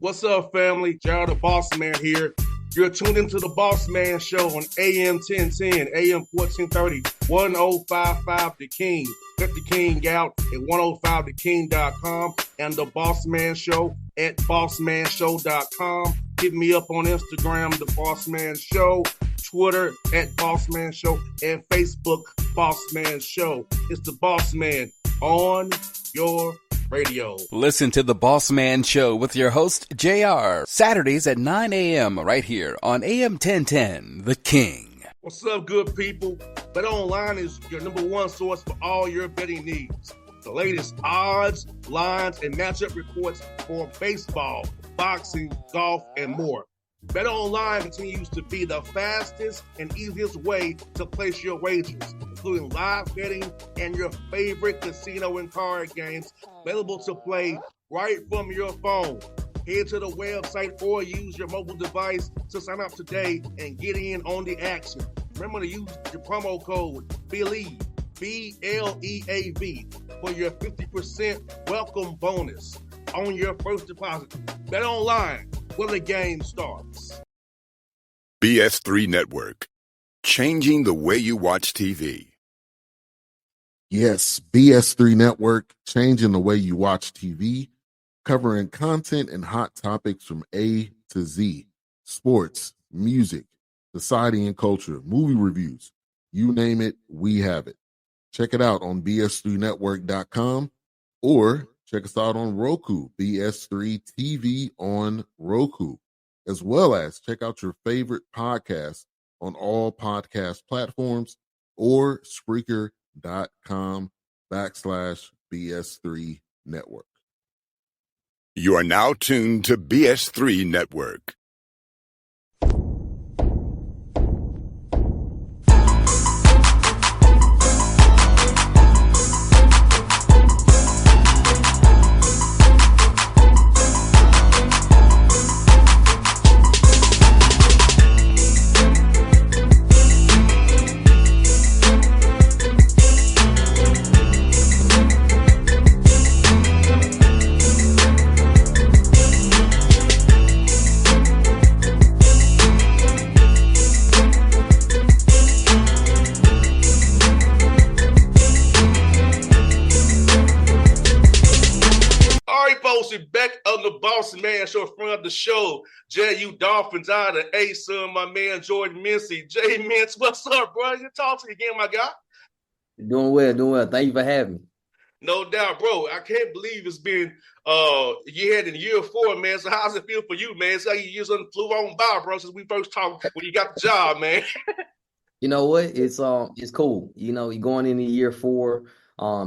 What's up, family? Gerald the Bossman here. You're tuned into the Bossman Show on AM 1010, AM 1430, 1055 The King. Let the King out at 105theking.com and the Bossman Show at bossmanshow.com. Hit me up on Instagram, The Bossman Show, Twitter at Bossman Show, and Facebook, Bossman Show. It's the Bossman on your radio. Listen to the Bossman Show with your host, JR, Saturdays at 9 a.m. right here on AM 1010, The King. What's up, good people? BetOnline is your number one source for all your betting needs. The latest odds, lines, and matchup reports for baseball, boxing, golf, and more. BetOnline continues to be the fastest and easiest way to place your wagers, including live betting and your favorite casino and card games available to play right from your phone. Head to the website or use your mobile device to sign up today and get in on the action. Remember to use your promo code BELIEVE, B-L-E-A-V, for your 50% welcome bonus on your first deposit. BetOnline, where the game starts. BS3 Network, changing the way you watch TV. Yes, BS3 Network, changing the way you watch TV, covering content and hot topics from A to Z, sports, music, society and culture, movie reviews, you name it, we have it. Check it out on bs3network.com or check us out on Roku, BS3 TV on Roku, as well as check out your favorite podcasts on all podcast platforms or Spreaker.com/BS3 Network. You are now tuned to BS3 Network. Back on the Bossman Show, in front of the show, JU Dolphins out of A-Son, my man Jordan Mincy. J Mince, what's up, bro? You talk to you again, my guy. Doing well. Thank you for having me. No doubt, bro. I can't believe it's been you had in year 4, man. So how's it feel for you, man? So you just flew on by, bro, since we first talked when you got the job, man. You know what? It's cool. You know, you're going into year 4.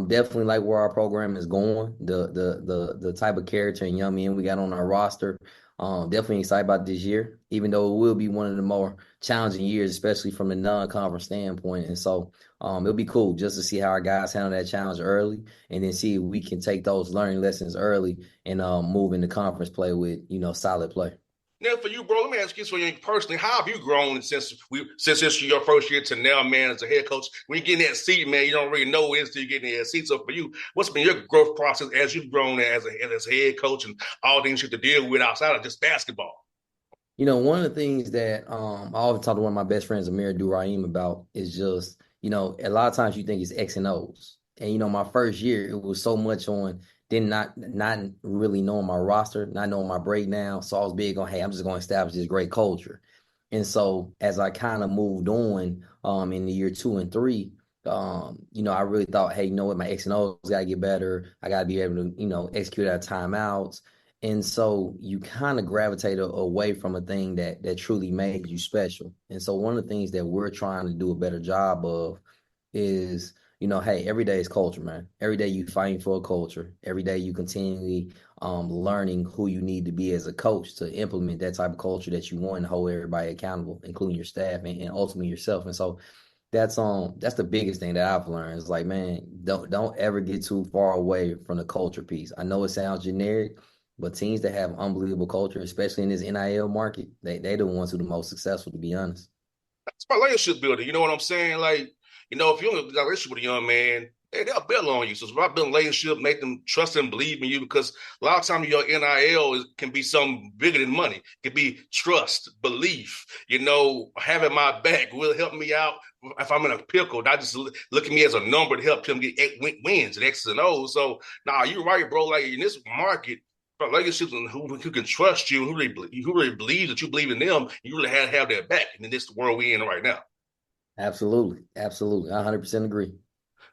Definitely like where our program is going, the type of character and young men we got on our roster. Definitely excited about this year, even though it will be one of the more challenging years, especially from the non-conference standpoint. And so it'll be cool just to see how our guys handle that challenge early and then see if we can take those learning lessons early and move into conference play with, solid play. Now, for you, bro, let me ask you something personally. How have you grown since it's your first year to now, man, as a head coach? When you get in that seat, man, you don't really know it until you get in that seat. So for you, what's been your growth process as you've grown as a head coach and all things you have to deal with outside of just basketball? One of the things that I always talk to one of my best friends, Amir Duraim, about is just, a lot of times you think it's X and O's. And, my first year, it was so much on then not really knowing my roster, not knowing my breakdown. So I was big on, hey, I'm just going to establish this great culture. And so as I kind of moved on in the year 2 and 3, I really thought, hey, what, my X and O's got to get better. I got to be able to, execute our timeouts. And so you kind of gravitate away from a thing that truly made you special. And so one of the things that we're trying to do a better job of is – hey, every day is culture, man. Every day you fighting for a culture. Every day you continually learning who you need to be as a coach to implement that type of culture that you want and hold everybody accountable, including your staff and ultimately yourself. And so that's the biggest thing that I've learned. It's like, man, don't ever get too far away from the culture piece. I know it sounds generic, but teams that have unbelievable culture, especially in this NIL market, they the ones who are the most successful, to be honest. It's about relationship building. You know what I'm saying? Like, if you're in a relationship with a young man, they'll build on you. So it's about building relationship, make them trust and believe in you, because a lot of times your NIL can be something bigger than money. It can be trust, belief, having my back will help me out if I'm in a pickle, not just look at me as a number to help him get wins and X's and O's. So, you're right, bro. Like in this market, relationships and who can trust you, who really believes that you believe in them, you really have their back. And in this world we in right now. Absolutely. Absolutely. I 100% agree.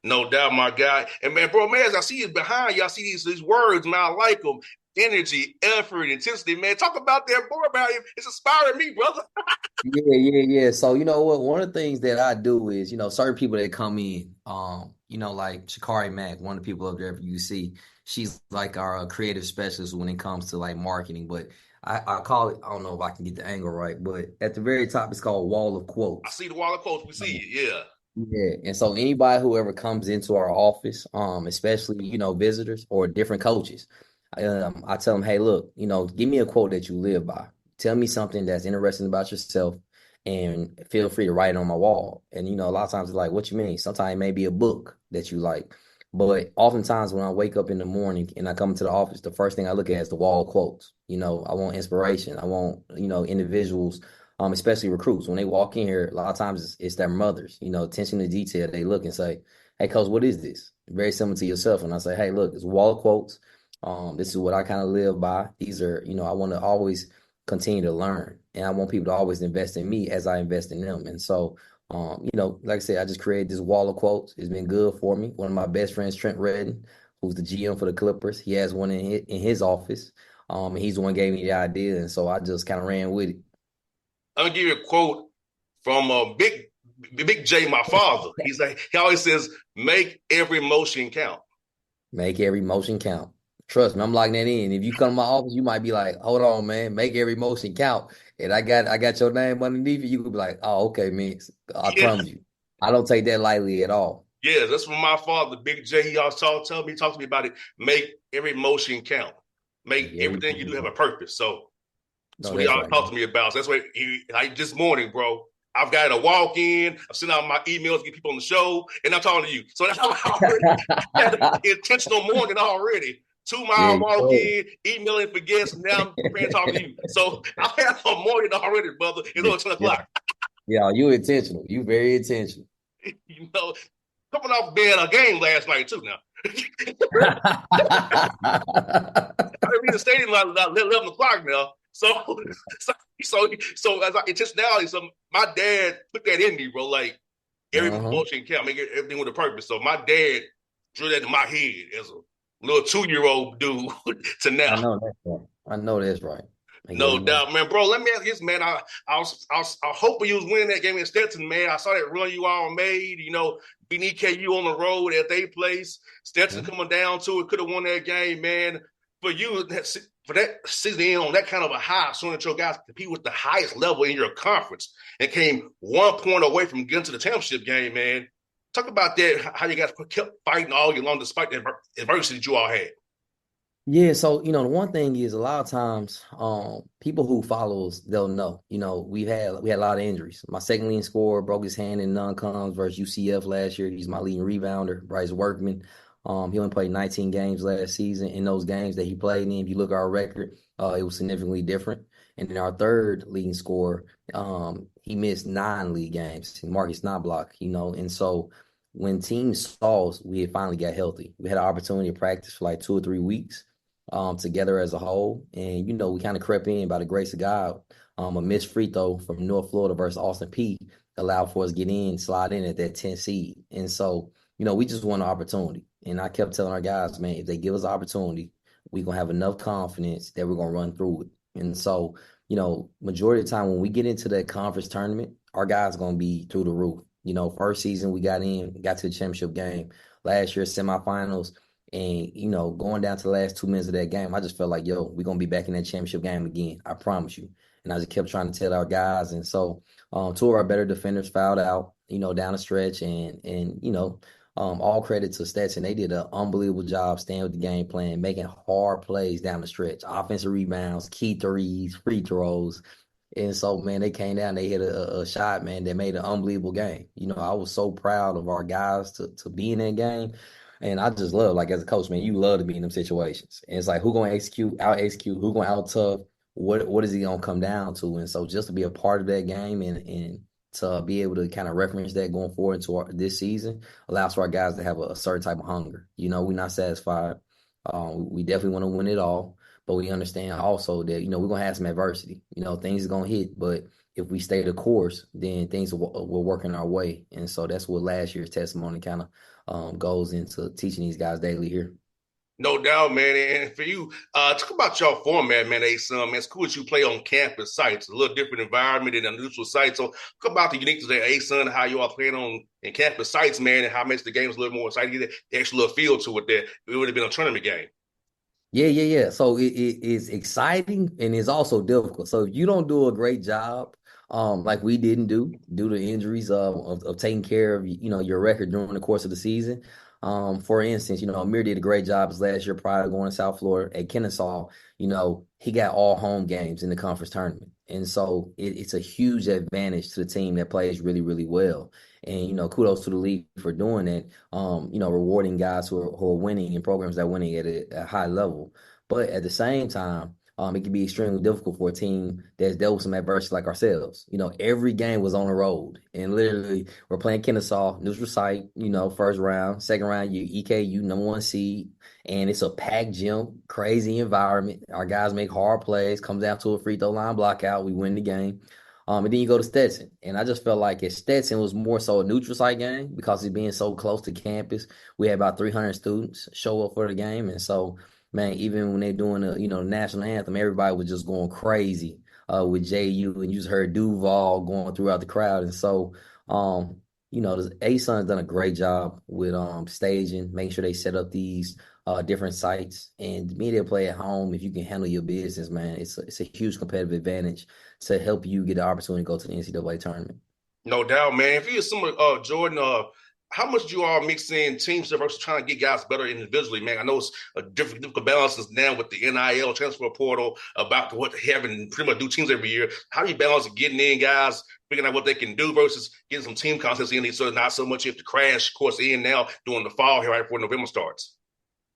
No doubt, my guy. And man, bro, man, as I see it behind you, I see these words, man. I like them. Energy, effort, intensity, man. Talk about that more about it. It's inspiring me, brother. Yeah. So you know what? One of the things that I do is, certain people that come in, like Shakari Mack, one of the people up there you see, she's like our creative specialist when it comes to like marketing. But I call it, I don't know if I can get the angle right, but at the very top, it's called Wall of I Quotes. see the wall of quotes. We see it. Yeah. Yeah, and so anybody who ever comes into our office, especially visitors or different coaches, I tell them, hey, look, give me a quote that you live by. Tell me something that's interesting about yourself, and feel free to write it on my wall. And a lot of times it's like, what you mean? Sometimes it may be a book that you like, but oftentimes when I wake up in the morning and I come into the office, the first thing I look at is the wall of quotes. I want inspiration. I want individuals, especially recruits. When they walk in here, a lot of times it's their mothers, attention to detail. They look and say, hey, coach, what is this? Very similar to yourself. And I say, hey, look, it's a wall of quotes. This is what I kind of live by. These are, I want to always continue to learn. And I want people to always invest in me as I invest in them. And so, like I said, I just created this wall of quotes. It's been good for me. One of my best friends, Trent Redden, who's the GM for the Clippers, he has one in his office. And he's the one who gave me the idea. And so I just kind of ran with it. I'm gonna give you a quote from Big J, my father. He always says, "Make every motion count." Make every motion count. Trust me, I'm locking that in. If you come to my office, you might be like, "Hold on, man, make every motion count." And I got your name underneath it. You could be like, "Oh, okay, man. I Yeah, promise you, I don't take that lightly at all." yeah, that's from my father, Big J. He always talk to me about it. Make every motion count. Make Make every everything you motion do have a count. purpose. So that's No, what he that's always right, talked man. to me about. So that's what like this morning, bro. I've got to walk in. I'm sending out my emails to get people on the show, and I'm talking to you. So that's how I already had an intentional morning already. 2 mile Yeah, walk yeah, in, emailing for guests, and now I'm preparing to talk to you. So I had a morning already, brother. It's yeah, only 10 yeah. o'clock. Yeah, you intentional. You very intentional. you know, Coming off being a game last night, too, now. I didn't read the stadium like 11 o'clock now. So, so as intentionality, so my dad put that in me, bro. Like every Uh-huh. motion count, make everything with a purpose. So my dad drew that in my head as a little 2-year-old dude to I now. know that's right. I know that's right. Make every No motion. doubt, man, bro. Let me ask you this, man. I was hoping you was winning that game in Stetson, man. I saw that run you all made. Beat EKU on the road at their place. Stetson Mhm. coming down to it, could have won that game, man. For you, for that season in on that kind of a high, showing that your guys compete with the highest level in your conference and came 1 point away from getting to the championship game, man. Talk about that, how you guys kept fighting all year long despite the adversity that you all had. Yeah, so the one thing is a lot of times, people who follow us, they'll know. We had a lot of injuries. My second leading scorer broke his hand in non-cons versus UCF last year. He's my leading rebounder, Bryce Workman. He only played 19 games last season. In those games that he played in, if you look at our record, it was significantly different. And then our third leading scorer, he missed 9 league games. Marcus Knobloch, and so when teams saw us, we had finally got healthy. We had an opportunity to practice for like 2 or 3 weeks together as a whole. And, we kind of crept in by the grace of God. A missed free throw from North Florida versus Austin Peay allowed for us to slide in at that 10 seed. And so, we just want an opportunity. And I kept telling our guys, man, if they give us an opportunity, we're going to have enough confidence that we're going to run through it. And so, majority of the time when we get into that conference tournament, our guys are going to be through the roof. First season we got to the championship game. Last year, semifinals. And, going down to the last 2 minutes of that game, I just felt like, yo, we're going to be back in that championship game again. I promise you. And I just kept trying to tell our guys. And so 2 of our better defenders fouled out, down the stretch. And all credit to Stetson. They did an unbelievable job staying with the game plan, making hard plays down the stretch, offensive rebounds, key threes, free throws. And so, man, they came down, they hit a shot, man, that made an unbelievable game. I was so proud of our guys to be in that game. And I just love, like, as a coach, man, you love to be in them situations. And it's like, who gonna out execute, who gonna out tough, what is he gonna come down to? And so just to be a part of that game and to be able to kind of reference that going forward into this season allows for our guys to have a certain type of hunger. We're not satisfied. We definitely want to win it all, but we understand also that, we're going to have some adversity. Things are going to hit, but if we stay the course, then things will work in our way. And so that's what last year's testimony kind of goes into teaching these guys daily here. No doubt, man. And for you, talk about your format, man, A-Sun, man. It's cool that you play on campus sites, a little different environment than a neutral site. So talk about the uniqueness of A-Sun, how you all playing on in campus sites, man, and how it makes the games a little more exciting, get the extra little feel to it that it would have been a tournament game. Yeah. So it is exciting and it's also difficult. So if you don't do a great job, like we didn't do due to injuries of taking care of your record during the course of the season. For instance, Amir did a great job his last year prior to going to South Florida at Kennesaw. He got all home games in the conference tournament, and so it's a huge advantage to the team that plays really, really well. And kudos to the league for doing that. Rewarding guys who are winning in programs that are winning at a high level. But at the same time, it can be extremely difficult for a team that's dealt with some adversity like ourselves. Every game was on the road, and literally we're playing Kennesaw, neutral site. First round, second round, you EKU number one seed, and it's a packed gym, crazy environment. Our guys make hard plays, comes down to a free throw line block out, we win the game. And then you go to Stetson. And I just felt like at Stetson was more so a neutral site game because it's being so close to campus. We had about 300 students show up for the game. And so, man, even when they're doing the national anthem, everybody was just going crazy with JU. And you just heard Duval going throughout the crowd. And so, the A-Sun's done a great job with staging, making sure they set up these different sites, and being able to play at home. If you can handle your business, man, it's a huge competitive advantage to help you get the opportunity to go to the NCAA tournament. No doubt, man. If you're similar, Jordan, how much do you all mix in team stuff versus trying to get guys better individually, man? I know it's a difficult balances now with the NIL transfer portal about what having pretty much do teams every year. How do you balance getting in guys, figuring out what they can do versus getting some team contests in, so not so much you have to crash course in now during the fall here right before November starts?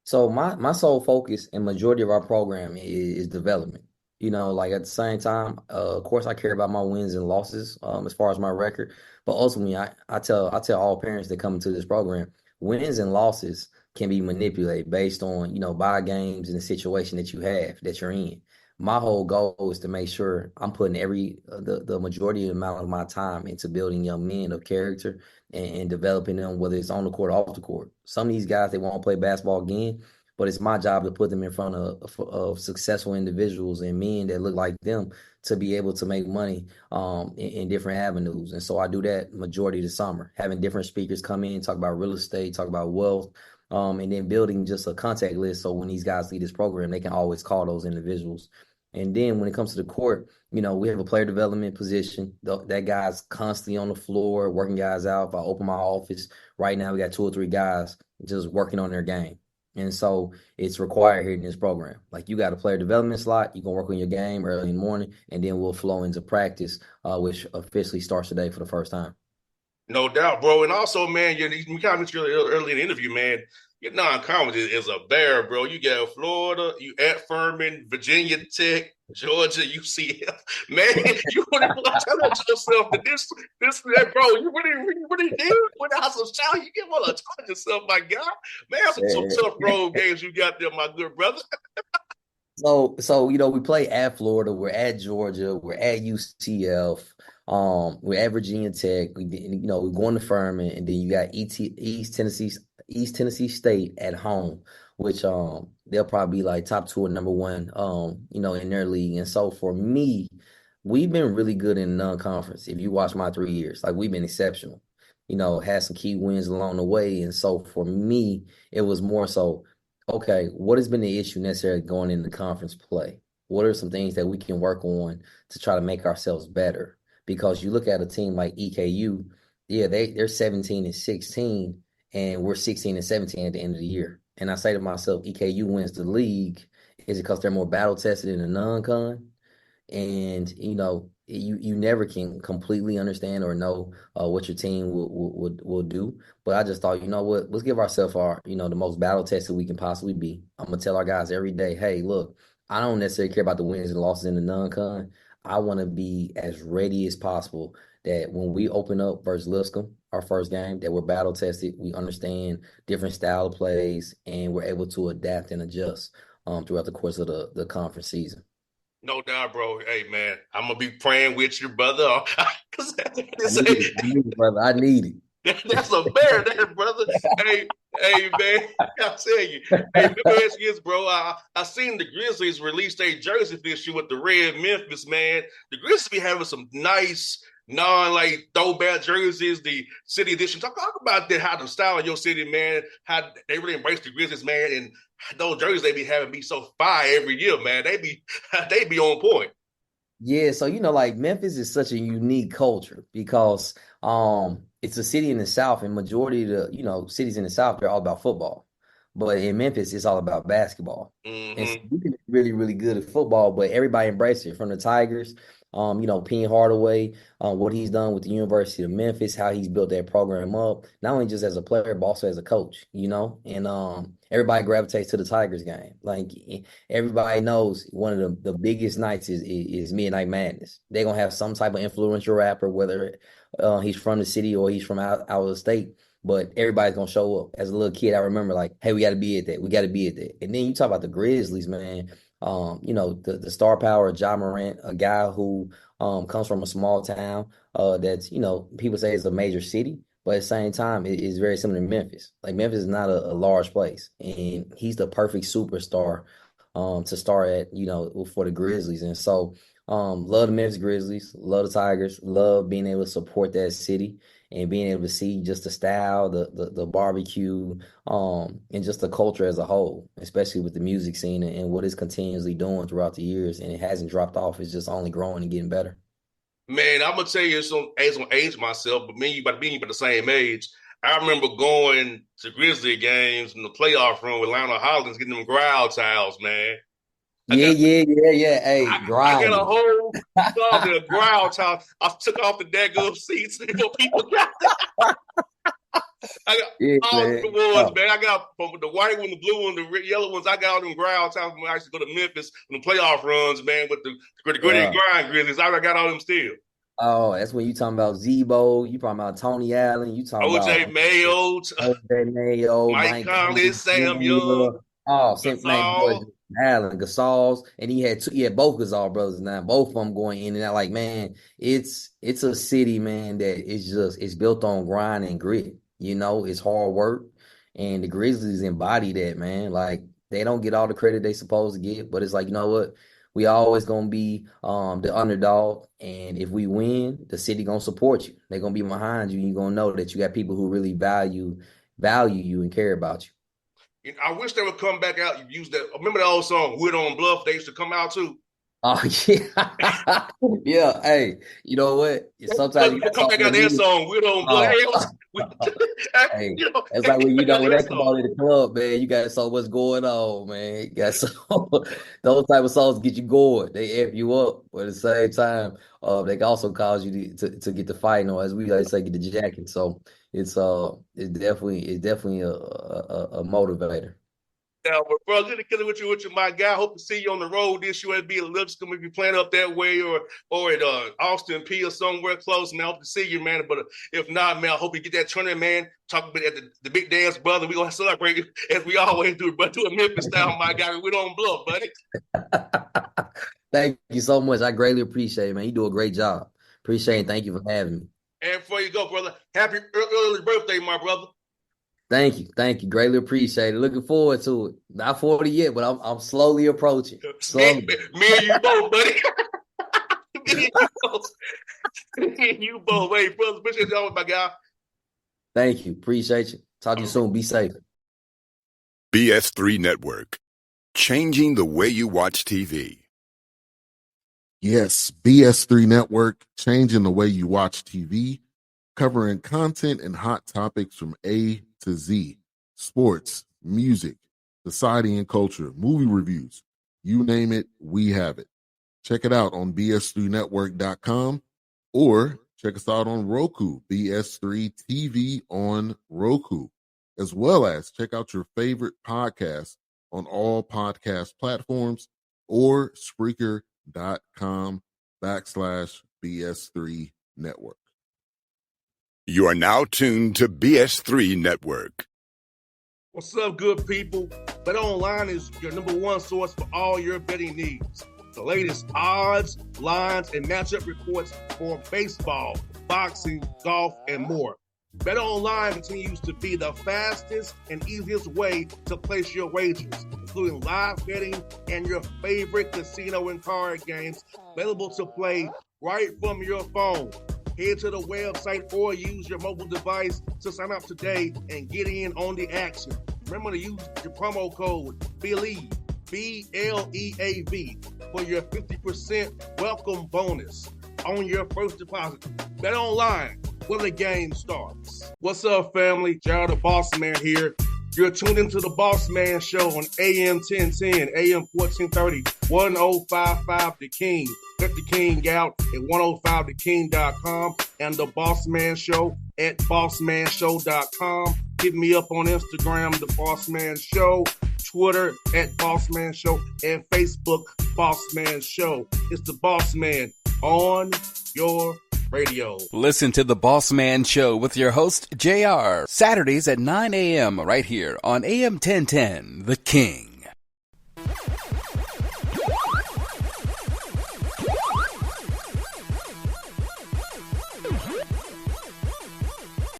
So my sole focus and majority of our program is development. Like at the same time, of course I care about my wins and losses as far as my record, but ultimately I tell all parents that come into this program, wins and losses can be manipulated based on, buy games and the situation that you're in. My whole goal is to make sure I'm putting the majority amount of my time into building young men of character and developing them, whether it's on the court or off the court. Some of these guys, they won't play basketball again, but it's my job to put them in front of successful individuals and men that look like them to be able to make money in different avenues. And so I do that majority of the summer, having different speakers come in, talk about real estate, talk about wealth, and then building just a contact list so when these guys leave this program, they can always call those individuals. And then when it comes to the court, we have a player development position. That guy's constantly on the floor, working guys out. If I open my office right now, we got 2 or 3 guys just working on their game. And so it's required here in this program. Like, you got a player development slot, you can work on your game early in the morning, and then we'll flow into practice, which officially starts today for the first time. No doubt, bro. And also, man, you kind of mentioned early in the interview, man, your non-conference is a bear, bro. You got Florida, you at Furman, Virginia Tech, Georgia, UCF. Man, you really want to challenge yourself to that, bro. You really did without some shout. You get want to challenge yourself, my God. Man, some tough road games you got there, my good brother. So we play at Florida, we're at Georgia, we're at UCF, we're at Virginia Tech. We're going to Furman, and then you got East Tennessee State at home, which they'll probably be like top 2 or number 1, in their league. And so for me, we've been really good in non-conference. If you watch my 3 years, like, we've been exceptional. Had some key wins along the way, and so for me, it was more so, okay, what has been the issue necessarily going into conference play? What are some things that we can work on to try to make ourselves better? Because you look at a team like EKU, yeah, they're 17-16, and we're 16-17 at the end of the year. And I say to myself, EKU wins the league. Is it because they're more battle tested in the non-con? And you never can completely understand or know what your team will do. But I just thought, you know what, let's give ourselves the most battle tested we can possibly be. I'm gonna tell our guys every day, hey, look, I don't necessarily care about the wins and losses in the non-con. I want to be as ready as possible that when we open up versus Lipscomb, our first game, that we're battle tested, we understand different style of plays, and we're able to adapt and adjust throughout the course of the conference season. No doubt, bro. Hey, man, I'm gonna be praying with you, brother. Cause I need it, brother. I need that's a bear, that brother. Hey, man, I tell you. Hey, let me ask you this, bro. I seen the Grizzlies release their jersey this year with the red Memphis, man. The Grizzlies be having some nice like throwback jerseys, the city edition. Talk about that, how the style of your city, man, how they really embrace the Grizzlies, man, and those jerseys they be having be so fire every year, man. They be on point. Yeah, so like Memphis is such a unique culture because it's a city in the South, and majority of the cities in the South, they're all about football. But in Memphis, it's all about basketball. And so Mm-hmm. we can be really, really good at football, but everybody embraces it, from the Tigers, Penn Hardaway, what he's done with the University of Memphis, how he's built that program up, not only just as a player, but also as a coach, and everybody gravitates to the Tigers game. Like, everybody knows one of the biggest nights is Midnight Madness. They're gonna have some type of influential rapper, whether he's from the city or he's from out of the state. But everybody's gonna show up. As a little kid, I remember, like, hey, we got to be at that. We got to be at that. And then you talk about the Grizzlies, man. The star power of Ja Morant, a guy who comes from a small town that's people say it's a major city, but at the same time, it is very similar to Memphis. Like, Memphis is not a large place, and he's the perfect superstar to start at, for the Grizzlies. And so, love the Memphis Grizzlies, love the Tigers, love being able to support that city and being able to see just the style, the barbecue, and just the culture as a whole, especially with the music scene and what it's continuously doing throughout the years. And it hasn't dropped off. It's just only growing and getting better. Man, I'm gonna tell you, it's gonna age myself, but me and you about the same age. I remember going to Grizzly games in the playoff room with Lionel Hollins getting them growl towels, man. I Yeah, got yeah, yeah, yeah. Hey, I got a grinding. whole closet of growl towels. I took off the daggone seats before people got there. I got Yeah, all the man. ones, Oh, man. I got from the white one, the blue one, the yellow ones. I got all them growl towels when I used to go to Memphis on the playoff runs, man, with the gritty and yeah. grind Grizzlies. I got all them still. Oh, that's when you talking about Zebo, you talking about Tony Allen, you talking OJ about Mayo, Jose Mayo, Mike Mike Conley, Conley Sam Young, Jr. Oh, man, boy, Gasol. Allen, Gasol's, and he had both Gasol brothers now, both of them going in and out. Like, man, it's a city, man, that it's built on grind and grit. It's hard work, and the Grizzlies embody that, man. Like, they don't get all the credit they supposed to get, but it's like, you know what? We always gonna be the underdog, and if we win, the city gonna support you. They're gonna be behind you. And you're gonna know that you got people who really value you and care about you. I wish they would come back out and use that. Remember the old song "Wood on Bluff"? They used to come out too. Oh yeah, yeah. Hey, you know what? Sometimes you got Come back something out that that music. song "Wood on Bluff." Oh, Hey, hey, it's hey, like come when back out when that that come song. on in the club, man. You got so much going on, man. You got so those type of songs get you going. They amp you up, but at the same time, they can also cause you to get the fighting, or as we like to say, get the jacking. So it's definitely a motivator. Now, but bro, good to kill it with you, my guy. Hope to see you on the road this year at be at Lipscomb if you plan up that way, or at Austin P or somewhere close. Man, I hope to see you, man. But if not, man, I hope you get that tournament, man. Talk about at the big dance, brother. We gonna celebrate as we always do, but do a Memphis style, my guy. We don't bluff, buddy. Thank you so much. I greatly appreciate it, man. You do a great job. Appreciate it. Thank you for having me. And before you go, brother, happy early birthday, my brother. Thank you. Thank you. Greatly appreciate it. Looking forward to it. Not 40 yet, but I'm slowly approaching. Me, Slowly. me and you both, buddy. Me and you both. Me and you both. Hey, brother, appreciate you always, my guy. Thank you. Appreciate you. Talk to you All right. soon. Be safe. BS3 Network, changing the way you watch TV. Yes, BS3 Network, changing the way you watch TV, covering content and hot topics from A to Z, sports, music, society and culture, movie reviews. You name it, we have it. Check it out on bs3network.com or check us out on Roku, BS3 TV on Roku, as well as check out your favorite podcast on all podcast platforms or Spreaker.com/BS3 Network. You are now tuned to BS3 Network. What's up, good people? BetOnline is your number one source for all your betting needs. The latest odds, lines, and matchup reports for baseball, boxing, golf, and more. BetOnline continues to be the fastest and easiest way to place your wagers, including live betting and your favorite casino and card games available to play right from your phone. Head to the website or use your mobile device to sign up today and get in on the action. Remember to use your promo code BELIEVE, BLEAV, for your 50% welcome bonus on your first deposit. Bet online where the game starts. What's up, family? Jared the Bossman here. You're tuned into the Bossman Show on AM 1010, AM 1430, 1055 The King. Check The King out at 105theking.com and the Bossman Show at bossmanshow.com. Hit me up on Instagram, The Bossman Show, Twitter at Bossman Show, and Facebook, Bossman Show. It's the Bossman on your radio. Listen to the Bossman Show with your host, JR, Saturdays at 9 a.m. right here on AM 1010, The King.